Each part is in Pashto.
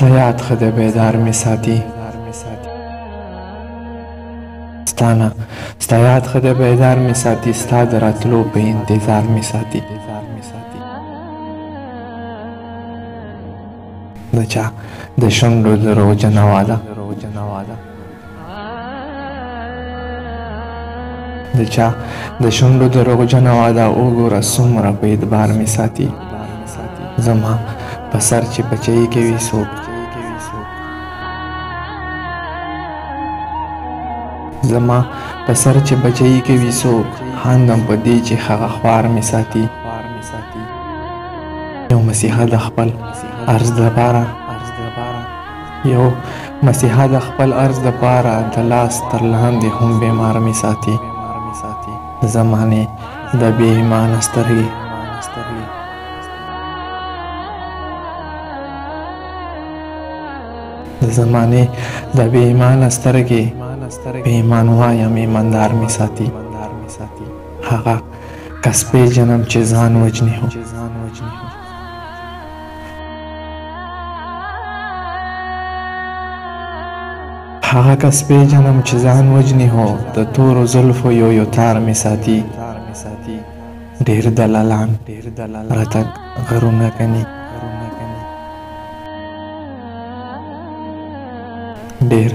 ستا یاد ښه دی بیدار مې ساتي ستا یاد ښه دی بیدار مې ساتي ستا د راتلو په انتظار مې ساتي د چا د شونډو دروغجنه واده د چا د شونډو دروغجنه واده وګوره څومره په اعتبار مې ساتي زما په سر چې بچی کوي څوک زما په سر چې بچی کوي څوک خاندم په دې چې هغه خوار مې ساتي یو مسیحا د خپل عرض دپاره یو مسیحا د خپل عرض دپاره د لاس تر لاندې هم بیمار مې ساتي د زمانې د بې ایمانه سترګې د زمانې د بې ایمانه سترګې بې ایمان وایم ایماندار مې ساتي هغه کس پیژنم چې ځان وژني هو هغه کس پیژنم چې ځان وژني هو د تورو زلفو یو تار مې ساتي ډېر دلالان راته غرونه کني ډېر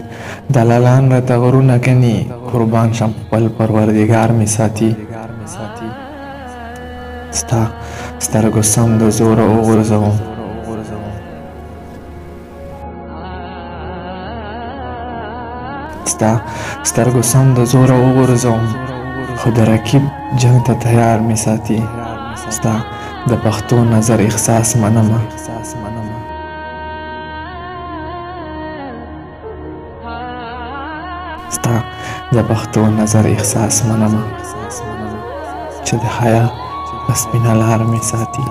دلالان راته غرونه کني قربان شم خپل پروردګار مې ساتي ستا سترګو سم د زوره وغورځوم ستا سترګو سم د زوره وغورځوم خو د رقیب جنګ ته تیار مې ساتي ستا د پښتو نظر احساس منمه ستا د پښتو نظر احساس منمه چې د حیا په سپینه لار مې ساتي